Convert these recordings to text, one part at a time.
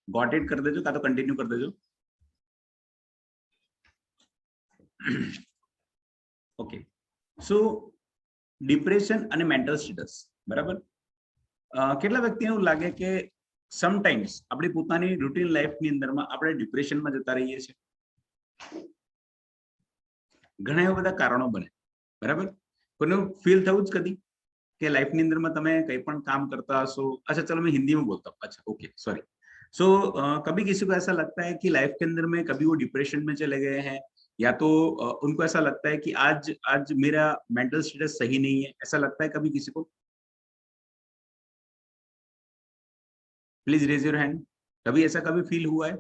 Got it કરી દેજો, કાં તો કન્ટિન્યુ કરી દેજો. ઓકે, સો ડિપ્રેશન અને મેન્ટલ સ્ટેટસ, બરાબર. કેટલા વ્યક્તિને એવું લાગે કે સમટાઈમ્સ આપણી પોતાની રૂટીન લાઈફની અંદરમાં આપણે ડિપ્રેશનમાં જતા રહીએ છીએ? ઘણા એવા બધા કારણો બને, બરાબર. કોઈનું ફીલ થવું જ કદી कि लाइफ ની અંદર માં તમે કઈ પણ કામ करता हसो. अच्छा चलो मैं हिंदी में बोलता हूँ. अच्छा ओके सॉरी. सो कभी किसी को ऐसा लगता है कि लाइफ के अंदर में कभी वो डिप्रेशन में चले गए हैं, या तो उनको ऐसा लगता है कि आज आज मेरा मेंटल स्टेटस सही नहीं है, ऐसा लगता है कभी किसी को? Please raise your hand. कभी ऐसा कभी फील हुआ है?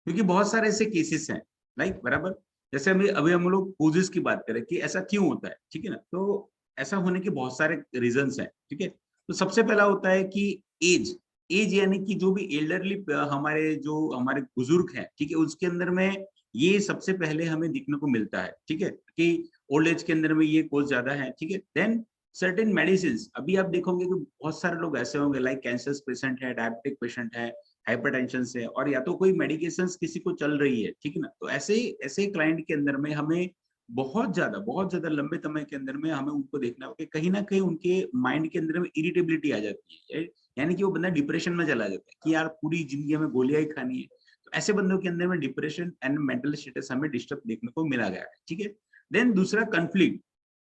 क्योंकि बहुत सारे ऐसे केसेस हैं, राइट, बराबर. जैसे अभी हम लोग कोजेस की बात करें कि ऐसा क्यों होता है, ठीक है ना. तो ऐसा होने के बहुत सारे रीजंस हैं, ठीक है. तो सबसे पहला होता है कि एज. एज यानी कि जो भी एल्डरली हमारे बुजुर्ग हैं, ठीक है, उसके अंदर में ये सबसे पहले हमें दिखने को मिलता है, ठीक है, कि ओल्ड एज के अंदर में ये कोज ज्यादा है, ठीक है. Then certain medicine. अभी आप देखोगे कि बहुत सारे लोग ऐसे होंगे लाइक कैंसर पेशेंट है, डायबिटिक पेशेंट है, हाइपरटेंशन से, और या तो कोई मेडिकेशंस किसी को चल रही है, ठीक है ना. तो ऐसे क्लाइंट के अंदर में हमें बहुत ज्यादा लंबे समय के अंदर में हमें उनको देखना होगा कि कहीं ना कहीं उनके माइंड के अंदर में इरिटेबिलिटी आ जाती है, यानी कि वो बंदा डिप्रेशन में चला जाता है कि यार पूरी जिंदगी में गोलियां ही खानी है. तो ऐसे बंदों के अंदर में डिप्रेशन एंड मेंटल स्टेटस हमें डिस्टर्ब देखने को मिला गया है, ठीक है. देन दूसरा कंफ्लिक्ट,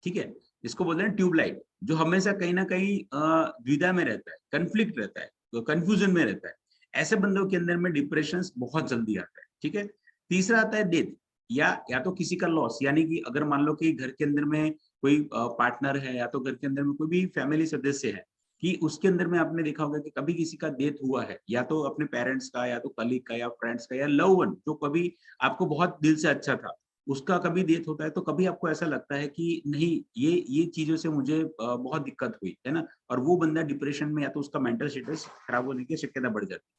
ठीक है, जिसको बोलते हैं ट्यूबलाइट, जो हमेशा कहीं ना कहीं द्विधा में रहता है, कंफ्लिक्ट रहता है, तो कंफ्यूजन में रहता है. ऐसे बंदों के अंदर में डिप्रेशन बहुत जल्दी आता है, ठीक है. तीसरा आता है डेथ, या तो किसी का लॉस, यानी कि अगर मान लो कि घर के अंदर में कोई पार्टनर है, या तो घर के अंदर में कोई भी फैमिली सदस्य है, कि उसके अंदर में आपने देखा होगा कि कभी किसी का डेथ हुआ है, या तो अपने पेरेंट्स का, या तो कलीग का, या फ्रेंड्स का, या लव वन जो कभी आपको बहुत दिल से अच्छा था, उसका कभी डेथ होता है, तो कभी आपको ऐसा लगता है कि नहीं, ये चीजों से मुझे बहुत दिक्कत हुई है ना, और वो बंदा डिप्रेशन में, या तो उसका मेंटल स्टेटस खराब होने की शक्यता बढ़ जाती है.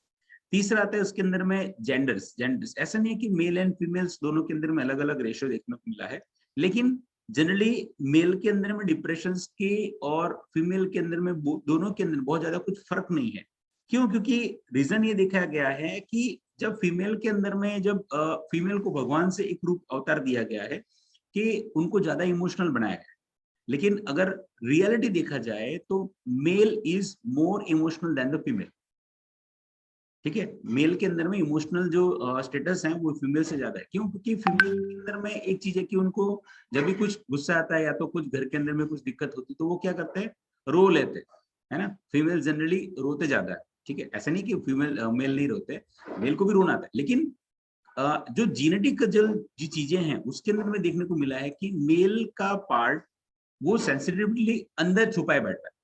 तीसरा आता है उसके अंदर में जेंडर्स. ऐसा नहीं है कि मेल एंड फीमेल्स दोनों के अंदर में अलग अलग रेशियो देखने को मिला है, लेकिन जनरली मेल के अंदर में डिप्रेशन के और फीमेल के अंदर में दोनों के अंदर बहुत ज्यादा कुछ फर्क नहीं है. क्यों? क्योंकि रीजन ये देखा गया है कि जब फीमेल के अंदर में, जब फीमेल को भगवान से एक रूप अवतार दिया गया है कि उनको ज्यादा इमोशनल बनाया गया है, लेकिन अगर रियलिटी देखा जाए तो male is more emotional than the female, ठीक है. मेल के अंदर में इमोशनल जो स्टेटस है वो फीमेल से ज्यादा है. क्यों? क्योंकि फीमेल के अंदर में एक चीज है कि उनको जब भी कुछ गुस्सा आता है, या तो कुछ घर के अंदर में कुछ दिक्कत होती है, तो वो क्या करते हैं, रो लेते हैं, है ना. फीमेल जनरली रोते ज्यादा है, ठीक है. ऐसा नहीं कि फीमेल मेल नहीं रोते, मेल को भी रोना आता है, लेकिन जो जीनेटिक जो चीजें हैं उसके अंदर में देखने को मिला है कि मेल का पार्ट वो सेंसिटिवली अंदर छुपाए बैठा है.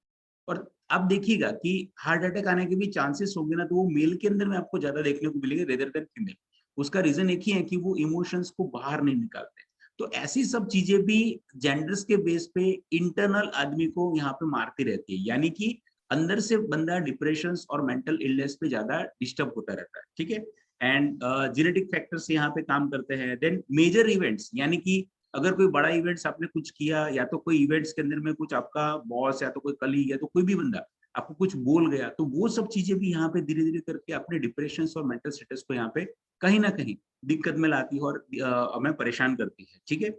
और आप देखिएगा कि हार्ट अटैक आने के भी चांसेस होंगे ना, तो वो मेल के अंदर में आपको ज्यादा देखने को मिलेगा रेदर देन फीमेल. उसका रीजन एक ही है कि वो इमोशंस को बाहर नहीं निकालते. तो ऐसी सब चीजें भी जेंडर्स के बेस पे इंटरनल आदमी को यहाँ पे मारती रहती है, यानी कि अंदर से बंदा डिप्रेशन और मेंटल इलनेस पे ज्यादा डिस्टर्ब होता रहता है, ठीक है. एंड जेनेटिक फैक्टर्स यहाँ पे काम करते हैं. देन मेजर इवेंट्स, यानी कि अगर कोई बड़ा इवेंट्स आपने कुछ किया, या तो कोई इवेंट्स के अंदर में कुछ आपका बॉस, या तो कोई कलीग, या तो कोई भी बंदा आपको कुछ बोल गया, तो वो सब चीजें भी यहाँ पे धीरे धीरे करके अपने डिप्रेशन और मेंटल स्टेटस को यहाँ पे कहीं ना कहीं दिक्कत में लाती है, और हमें परेशान करती है, ठीक है.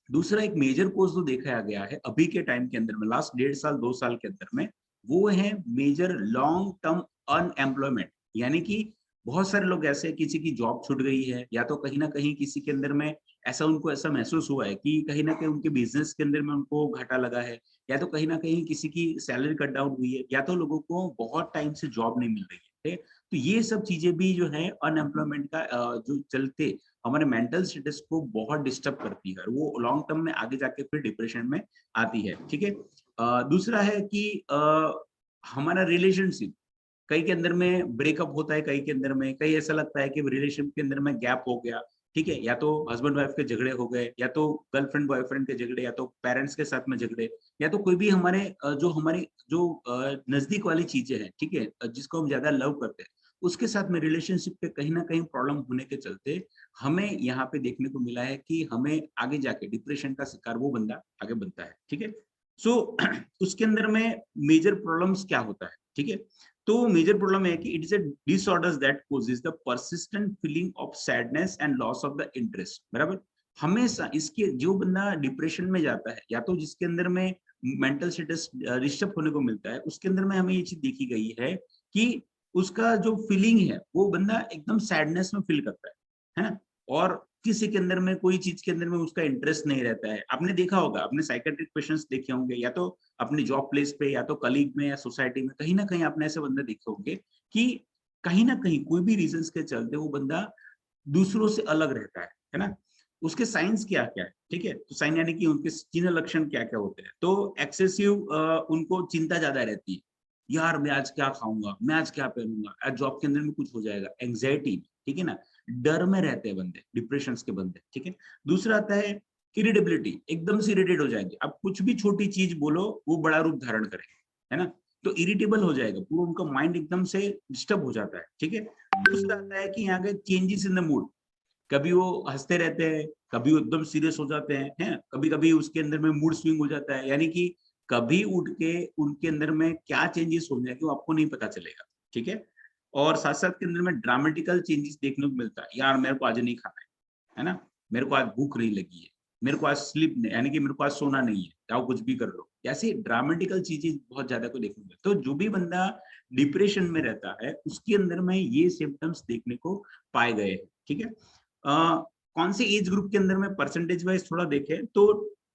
दूसरा एक मेजर कोज जो देखा गया है अभी के टाइम के अंदर में, लास्ट 1.5 साल 2 साल के अंदर में, वो है मेजर लॉन्ग टर्म अनएम्प्लॉयमेंट. यानी कि बहुत सारे लोग ऐसे, किसी की जॉब छूट गई है, या तो कहीं ना कहीं किसी के अंदर में ऐसा उनको ऐसा महसूस हुआ है कि कहीं ना कहीं उनके बिजनेस के अंदर में उनको घाटा लगा है, या तो कहीं ना कहीं किसी की सैलरी कट डाउन हुई है, या तो लोगों को बहुत टाइम से जॉब नहीं मिल रही है. तो ये सब चीजें भी जो है अनएम्प्लॉयमेंट का जो चलते हमारे मेंटल स्टेटस को बहुत डिस्टर्ब करती है, और वो लॉन्ग टर्म में आगे जाके फिर डिप्रेशन में आती है, ठीक है. दूसरा है कि हमारा रिलेशनशिप, कई के अंदर में ब्रेकअप होता है, कई के अंदर में, कई ऐसा लगता है कि रिलेशनशिप के अंदर में गैप हो गया, ठीक है, या तो हस्बैंड वाइफ के झगड़े हो गए, या तो गर्लफ्रेंड बॉयफ्रेंड के झगड़े, या तो पेरेंट्स के साथ में झगड़े, या तो कोई भी हमारी जो नजदीक वाली चीजें हैं, ठीक है, जिसको हम ज्यादा लव करते हैं, उसके साथ में रिलेशनशिप पे कहीं ना कहीं प्रॉब्लम होने के चलते हमें यहाँ पे देखने को मिला है कि हमें आगे जाके डिप्रेशन का शिकार वो बंदा आगे बनता है, ठीक है. सो उसके अंदर में मेजर प्रॉब्लम्स क्या होता है, ठीक है. तो मेजर प्रॉब्लम है कि it is a disorders that causes the persistent feeling of sadness and loss of the interest, बराबर। हमेशा इसके जो बंदा डिप्रेशन में जाता है या तो जिसके अंदर में मेंटल स्टेटस डिस्टर्ब होने को मिलता है, उसके अंदर में हमें ये चीज देखी गई है कि उसका जो फीलिंग है वो बंदा एकदम सैडनेस में फील करता है ना। और किसी के अंदर में कोई चीज के अंदर में उसका इंटरेस्ट नहीं रहता है। आपने देखा होगा, आपने साइकेट्रिक पेशेंट्स देखे होंगे, या तो अपने जॉब प्लेस पे या तो कलीग में या सोसाइटी में, कहीं ना कहीं आपने ऐसे बंदे देखे होंगे कि कहीं ना कहीं कोई भी रीजन के चलते वो बंदा दूसरों से अलग रहता है ना। उसके साइंस क्या क्या है, ठीक है, तो साइन यानी कि उनके चिन्ह लक्षण क्या क्या होते हैं। तो एक्सेसिव उनको चिंता ज्यादा रहती है, यार मैं आज क्या खाऊंगा, मैं आज क्या पहनूंगा, आज जॉब के अंदर में कुछ हो जाएगा, एंग्जाइटी, ठीक है ना, डर में रहते हैं बंदे, डिप्रेशन के बंदे, ठीक है। दूसरा आता है इरिटेबिलिटी, एकदम से इरिटेट हो जाएंगे, अब कुछ भी छोटी चीज बोलो वो बड़ा रूप धारण करेंगे, है ना। तो इरिटेबल हो जाएगा, पूरा उनका माइंड एकदम से डिस्टर्ब हो जाता है, ठीक है। दूसरा आता है कि यहाँ के चेंजेस इन द मूड, कभी वो हंसते रहते हैं, कभी वो एकदम सीरियस हो जाते हैं, कभी कभी उसके अंदर में मूड स्विंग हो जाता है, यानी कि कभी उठ के उनके अंदर में क्या चेंजेस हो जाएंगे वो आपको नहीं पता चलेगा, ठीक है। और साथ साथ के अंदर में ड्रामेटिकल चेंजेस देखने को मिलता है, यार मेरे को आज नहीं खाना है ना, मेरे को आज भूख नहीं लगी है, मेरे को आज स्लीप नहीं, यानी कि मेरे को आज सोना नहीं है, चाहो कुछ भी कर लो, ऐसी ड्रामेटिकल चीजें बहुत ज्यादा को देखने को मिलता है। तो जो भी बंदा डिप्रेशन में रहता है उसके अंदर में ये सिम्टम्स देखने को पाए गए हैं, ठीक है। कौन से एज ग्रुप के अंदर में परसेंटेज वाइज थोड़ा देखें तो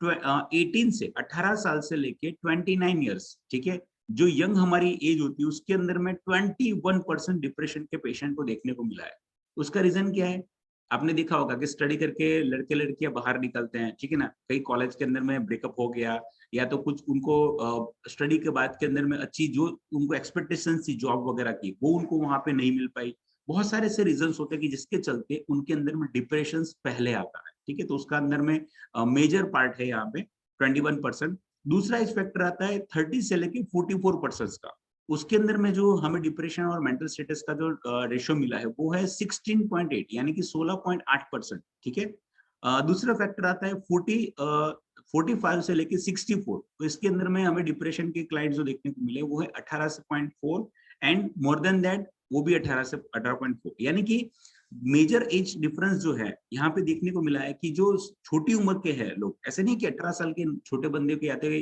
18 से 18 साल से लेके 29 ईयर्स, ठीक है, जो यंग हमारी एज होती है उसके अंदर में 21% डिप्रेशन के पेशेंट को देखने को मिला है। उसका रीजन क्या है, आपने देखा होगा कि स्टडी करके लड़के लड़कियां बाहर निकलते हैं, ठीक है ना, कई कॉलेज के अंदर में ब्रेकअप हो गया, या तो कुछ उनको स्टडी के बाद के अंदर में अच्छी जो उनको एक्सपेक्टेशन थी जॉब वगैरह की वो उनको वहां पे नहीं मिल पाई। बहुत सारे ऐसे रीजंस होते हैं कि जिसके चलते उनके अंदर में डिप्रेशन पहले आता है, ठीक है। तो उसका अंदर में मेजर पार्ट है यहाँ पे 21%। दूसरा इस फैक्टर आता है 30 से लेके 44% का, उसके अंदर में जो हमें डिप्रेशन और मेंटल स्टेटस का जो रेशियो मिला है वो है 16.8, यानी कि 16.8%, ठीक है। दूसरा फैक्टर आता है 45 से लेके 64, तो इसके अंदर में हमें डिप्रेशन के क्लाइंट जो देखने को मिले वो है 18.4, एंड मोर देन दैट वो भी 18 से 18.4, यानी कि मेजर एज डिफरेंस जो है यहाँ पे देखने को मिला है कि जो छोटी उम्र के हैं लोग, ऐसे नहीं कि 18 साल के छोटे बंदे के आते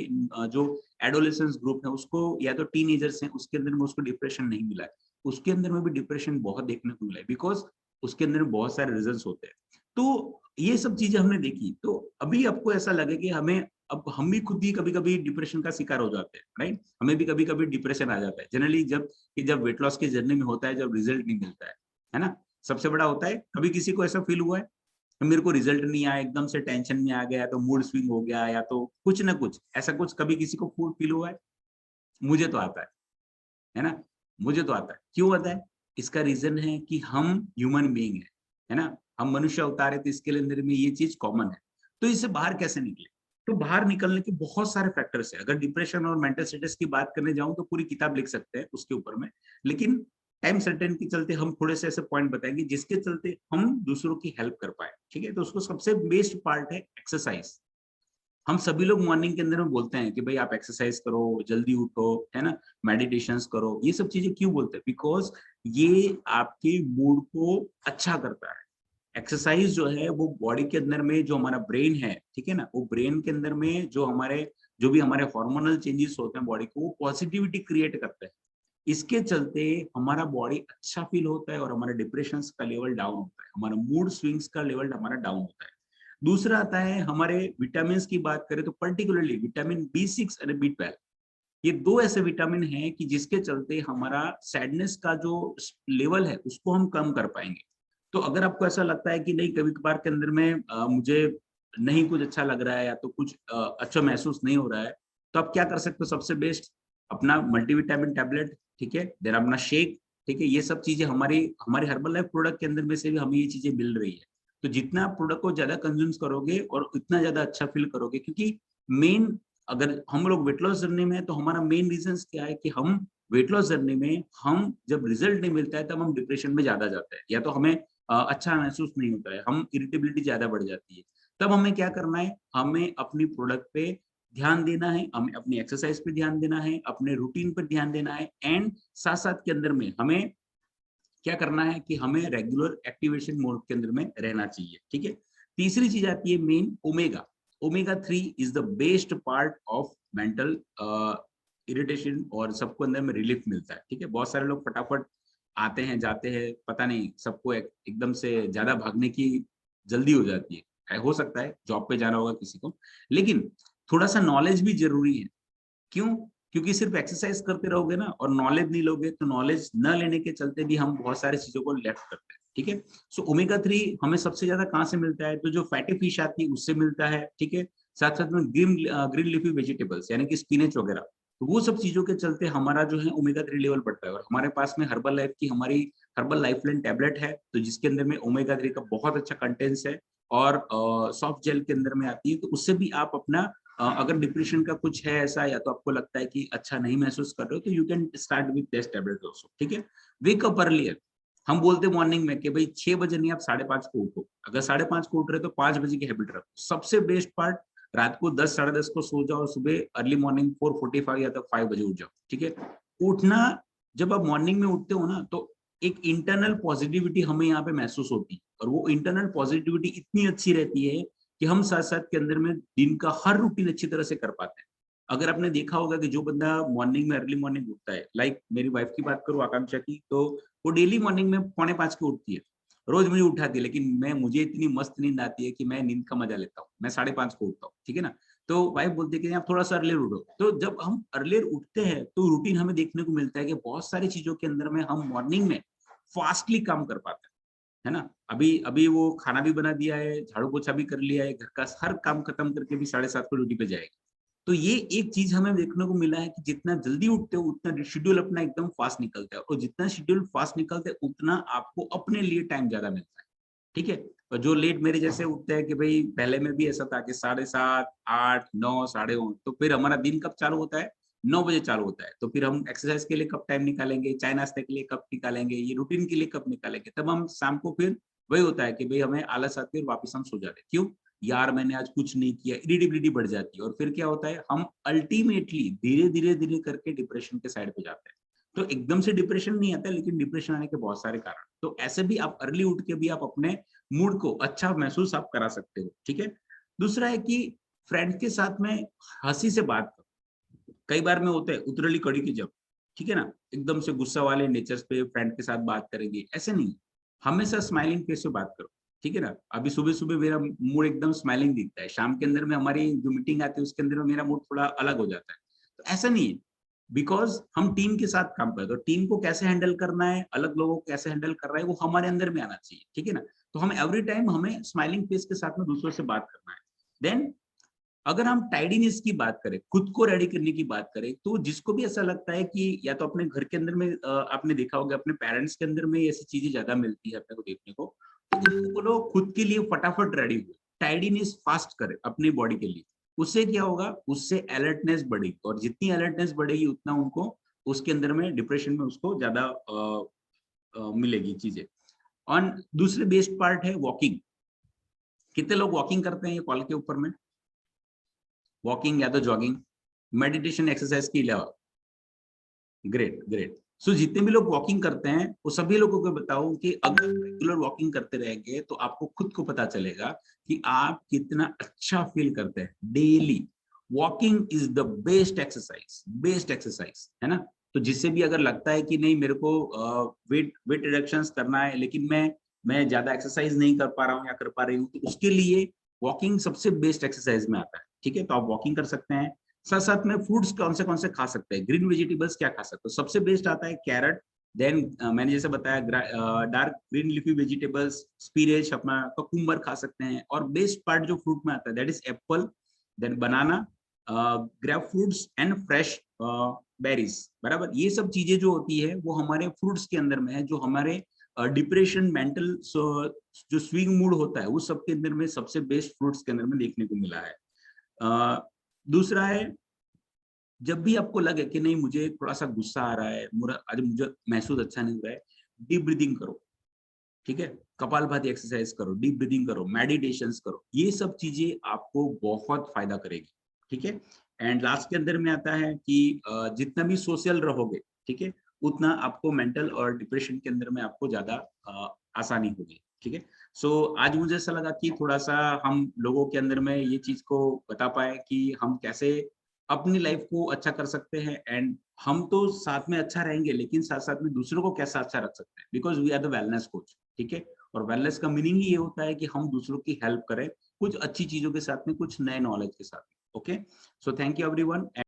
जो एडोलेसेंस ग्रुप है उसको या तो टीनेजर्स हैं उसके अंदर में उसको डिप्रेशन नहीं मिला है, उसके अंदर में भी डिप्रेशन बहुत देखने को मिला है, बिकॉज उसके अंदर में बहुत सारे रीजंस होते हैं। तो ये सब चीजें हमने देखी, तो अभी आपको ऐसा लगे कि हमें, अब हम भी खुद ही कभी कभी डिप्रेशन का शिकार हो जाते हैं, राइट, हमें भी कभी कभी डिप्रेशन आ जाता है जनरली, जब वेट लॉस की जर्नी में होता है, जब रिजल्ट नहीं मिलता है ना, सबसे बड़ा होता है। कभी किसी को ऐसा फील हुआ है मेरे को रिजल्ट नहीं आया, एकदम से टेंशन में आ गया, तो मूड स्विंग हो गया, या तो कुछ ना कुछ ऐसा कुछ कभी किसी को फील हुआ है? मुझे तो आता है ना, मुझे तो आता है। क्यों आता है? इसका रीजन है कि हम ह्यूमन बीइंग है ना, हम मनुष्य अवतार है, तो इसके अंदर में ये चीज कॉमन है। तो इससे बाहर कैसे निकले? तो बाहर निकलने के बहुत सारे फैक्टर्स है। अगर डिप्रेशन और मेंटल स्टेटस की बात करने जाऊं तो पूरी किताब लिख सकते हैं उसके ऊपर में, लेकिन टाइम सर्टेन के चलते हम थोड़े से ऐसे पॉइंट बताएंगे जिसके चलते हम दूसरों की हेल्प कर पाए, ठीक है। तो उसको सबसे बेस्ट पार्ट है एक्सरसाइज। हम सभी लोग मॉर्निंग के अंदर में बोलते हैं कि भाई आप एक्सरसाइज करो, जल्दी उठो, है ना, मेडिटेशन करो, ये सब चीजें क्यों बोलते हैं? बिकॉज ये आपके मूड को अच्छा करता है। एक्सरसाइज जो है वो बॉडी के अंदर में जो हमारा ब्रेन है, ठीक है ना, वो ब्रेन के अंदर में जो भी हमारे हार्मोनल चेंजेस होते हैं बॉडी को, वो पॉजिटिविटी क्रिएट करते हैं। इसके चलते हमारा बॉडी अच्छा फील होता है और हमारा डिप्रेशन का लेवल डाउन होता है, हमारा मूड स्विंग्स का लेवल हमारा डाउन होता है। दूसरा आता है हमारे विटामिन की बात करें तो पर्टिकुलरली विटामिन B6 और B12, ये दो ऐसे विटामिन हैं कि जिसके चलते हमारा सैडनेस का जो लेवल है उसको हम कम कर पाएंगे। तो अगर आपको ऐसा लगता है कि नहीं कभी कभार के अंदर में मुझे नहीं कुछ अच्छा लग रहा है या तो कुछ अच्छा महसूस नहीं हो रहा है, तो आप क्या कर सकते हो? सबसे बेस्ट अपना मल्टीविटामिन टैबलेट, ठीक है, देन अपना शेक, ठीक है। ये सब चीजें हमारी हमारे हर्बल लाइफ प्रोडक्ट के अंदर में से भी हमें ये चीजें मिल रही है। तो जितना आप प्रोडक्ट को ज्यादा कंज्यूम करोगे और उतना ज्यादा अच्छा फील करोगे, क्योंकि मेन, अगर हम लोग वेट लॉस जर्नी में है तो हमारा मेन रीजन क्या है कि हम वेट लॉस जर्नी में हम जब रिजल्ट नहीं मिलता है तब हम डिप्रेशन में ज्यादा जाते हैं, या तो हमें अच्छा महसूस नहीं होता है, हम इरिटेबिलिटी ज्यादा बढ़ जाती है। तब हमें क्या करना है? हमें अपनी प्रोडक्ट पे ध्यान देना है, हमें अपनी एक्सरसाइज पे ध्यान देना है, अपने रूटीन पर ध्यान देना है, एंड साथ साथ के अंदर में हमें क्या करना है कि हमें रेगुलर एक्टिवेशन मोड के अंदर में रहना चाहिए। ठीक है, तीसरी चीज आती है main omega. Omega 3 is the best part of mental irritation, और सबको अंदर में रिलीफ मिलता है। ठीक है, बहुत सारे लोग फटाफट आते हैं जाते हैं, पता नहीं सबको एकदम से ज्यादा भागने की जल्दी हो जाती है, हो सकता है जॉब पे जाना होगा किसी को, लेकिन थोड़ा सा नॉलेज भी जरूरी है। क्यों? क्योंकि सिर्फ एक्सरसाइज करते रहोगे ना और नॉलेज नहीं लोगे, तो नॉलेज न लेने के चलते भी हम बहुत सारी चीजों को लेफ्ट करते हैं। ठीक है, सो ओमेगा 3 हमें सबसे ज्यादा कहाँ से मिलता है? तो जो फैटी फिश आती है उससे मिलता है। ठीक है, साथ साथ में ग्रीन लीफी वेजिटेबल्स यानी कि स्पिनच वगैरह, तो वो सब चीजों के चलते हमारा जो है ओमेगा 3 लेवल बढ़ता है। और हमारे पास में हर्बल लाइफ की हमारी हर्बल लाइफलाइन टैबलेट है, तो जिसके अंदर में ओमेगा 3 का बहुत अच्छा कंटेंट्स है, और सॉफ्ट जेल के अंदर में आती है, तो उससे भी आप अपना अगर डिप्रेशन का कुछ है ऐसा, या तो आपको लगता है कि अच्छा नहीं महसूस कर रहे हो, तो you can start with this tablet also. ठीक है, वेक अप अर्लियर। हम बोलते हैं मॉर्निंग में कि भाई 6 बजे नहीं, आप 5:30 को उठो। अगर 5:30 को उठ रहे हो तो 5 बजे की हैबिट रखो। सबसे बेस्ट पार्ट, रात को 10 साढ़े 10 को सो जाओ, सुबह अर्ली मॉर्निंग 4:45 या तो 5 बजे उठ जाओ। ठीक है, उठना, जब आप मॉर्निंग में उठते हो ना, तो एक इंटरनल पॉजिटिविटी हमें यहाँ पे महसूस होती है, और वो इंटरनल पॉजिटिविटी इतनी अच्छी रहती है कि हम साथ साथ के अंदर में दिन का हर रूटीन अच्छी तरह से कर पाते हैं। अगर आपने देखा होगा कि जो बंदा मॉर्निंग में अर्ली मॉर्निंग उठता है, लाइक मेरी वाइफ की बात करूं, आकांक्षा की, तो वो डेली मॉर्निंग में 4:45 को उठती है, रोज मुझे उठाती है, लेकिन मुझे इतनी मस्त नींद आती है कि मैं नींद का मजा लेता हूँ, मैं 5:30 को उठता हूँ। ठीक है ना, तो वाइफ बोलती है कि आप थोड़ा सा अर्लियर उठो। तो जब हम अर्लियर उठते हैं तो रूटीन हमें देखने को मिलता है कि बहुत सारी चीजों के अंदर में हम मॉर्निंग में फास्टली काम कर पाते हैं, है ना। अभी अभी वो खाना भी बना दिया है, झाड़ू पोछा भी कर लिया है, घर का हर काम खत्म करके भी 7:30 को ड्यूटी पे जाएगा। तो ये एक चीज हमें देखने को मिला है कि जितना जल्दी उठते हो उतना शेड्यूल अपना एकदम फास्ट निकलता है, और जितना शेड्यूल फास्ट निकलता है उतना आपको अपने लिए टाइम ज्यादा मिलता है। ठीक है, और जो लेट मेरे जैसे उठते हैं कि भाई पहले में भी ऐसा था कि 7:30 8 9 9:30, तो फिर हमारा दिन कब चालू होता है? 9 बजे चालू होता है। तो फिर हम एक्सरसाइज के लिए कब टाइम निकालेंगे, चाय नाश्ते के लिए कब निकालेंगे, ये रूटीन के लिए कब निकालेंगे? तब हम शाम को फिर वही होता है कि भाई हमें आलस आती है और वापस हम सो जाते हैं। क्यों? यार मैंने आज कुछ नहीं किया, इरिटेबिलिटी बढ़ जाती है, और फिर क्या होता है, हम अल्टीमेटली धीरे धीरे धीरे करके डिप्रेशन के साइड पे जाते हैं। तो एकदम से डिप्रेशन नहीं आता, लेकिन डिप्रेशन आने के बहुत सारे कारण। तो ऐसे भी आप अर्ली उठ के भी आप अपने मूड को अच्छा महसूस आप करा सकते हो। ठीक है, दूसरा है कि फ्रेंड के साथ में हंसी से बात करो। कई बार में होता है उतरली कड़ी की जब, ठीक है ना, एकदम से गुस्सा वाले नेचर्स पे फ्रेंड के साथ बात करेंगे, ऐसे नहीं। हमेशा स्माइलिंग फेस से बात करो। ठीक है ना, अभी सुबह सुबह मेरा मूड एकदम स्माइलिंग दिखता है, शाम के अंदर में हमारी जो मीटिंग आती है उसके अंदर में मेरा मूड थोड़ा अलग हो जाता है। तो ऐसा नहीं है, बिकॉज हम टीम के साथ काम करते हैं, तो टीम को कैसे हैंडल करना है, अलग लोगों को कैसे हैंडल कर रहा है, वो हमारे अंदर में आना चाहिए। ठीक है ना, तो हमें एवरी टाइम हमें स्माइलिंग फेस के साथ में दूसरों से बात करना है। देन अगर हम टाइडीनेस की बात करें, खुद को रेडी करने की बात करें, तो जिसको भी ऐसा लगता है कि या तो अपने घर के अंदर में आपने देखा होगा अपने पेरेंट्स के अंदर में ऐसी चीजें ज्यादा मिलती है अपने को देखने को, तो उनको बोलो खुद के लिए फटाफट रेडी हो, टाइडीनेस फास्ट करे अपनी बॉडी के लिए। उससे क्या होगा, उससे अलर्टनेस बढ़ेगी, और जितनी अलर्टनेस बढ़ेगी उतना उनको उसके अंदर में डिप्रेशन में उसको ज्यादा मिलेगी चीजें। और दूसरे बेस्ट पार्ट है वॉकिंग। कितने लोग वॉकिंग करते हैं ये कॉल के ऊपर में? वॉकिंग या तो जॉगिंग, मेडिटेशन एक्सरसाइज के अलावा? Great great. सो जितने भी लोग वॉकिंग करते हैं वो सभी लोगों को बताओ कि अगर रेगुलर वॉकिंग करते रहेंगे तो आपको खुद को पता चलेगा कि आप कितना अच्छा फील करते हैं daily. Walking is the best exercise, है ना। तो जिससे भी अगर लगता है कि नहीं मेरे को वेट वेट रिडक्शन करना है, लेकिन मैं ज्यादा एक्सरसाइज नहीं कर पा रहा हूँ या कर पा रही हूँ, तो उसके लिए वॉकिंग सबसे बेस्ट एक्सरसाइज में आता है। ठीक है, तो आप वॉकिंग कर सकते हैं। साथ साथ में फ्रूट्स कौन से खा सकते हैं, ग्रीन वेजिटेबल्स क्या खा सकते हो? सबसे बेस्ट आता है कैरेट। देन मैंने जैसे बताया dark green leafy vegetables, spinach, अपना ककुम्बर खा सकते हैं। और बेस्ट पार्ट जो फ्रूट में आता है that is apple, then banana, grape fruits and fresh berries. बराबर, ये सब चीजें जो होती है वो हमारे फ्रूट्स के अंदर में है, जो हमारे डिप्रेशन मेंटल जो स्विंग मूड होता है उस सब के अंदर में सबसे बेस्ट फ्रूट्स के अंदर में देखने को मिला है। दूसरा है, जब भी आपको लगे कि नहीं मुझे थोड़ा सा गुस्सा आ रहा है, मुझे आज मुझे महसूस अच्छा नहीं हो रहा है, डीप ब्रीदिंग करो। ठीक है, कपालभाति एक्सरसाइज करो, डीप ब्रीदिंग करो, मेडिटेशंस करो, ये सब चीजें आपको बहुत फायदा करेगी। ठीक है, एंड लास्ट के अंदर में आता है कि जितना भी सोशल रहोगे, ठीक है, उतना आपको मेंटल और डिप्रेशन के अंदर में आपको ज्यादा आसानी होगी, ठीक है। सो आज मुझे ऐसा लगा कि थोड़ा सा हम लोगों के अंदर में ये चीज को बता पाए कि हम कैसे अपनी लाइफ को अच्छा कर सकते हैं, एंड हम तो साथ में अच्छा रहेंगे लेकिन साथ साथ में दूसरों को कैसा अच्छा रख सकते हैं, because we are the wellness coach, ठीक है। और वेलनेस का मीनिंग ही ये होता है कि हम दूसरों की हेल्प करें कुछ अच्छी चीजों के साथ में, कुछ नए नॉलेज के साथ में। Okay, so thank you everyone.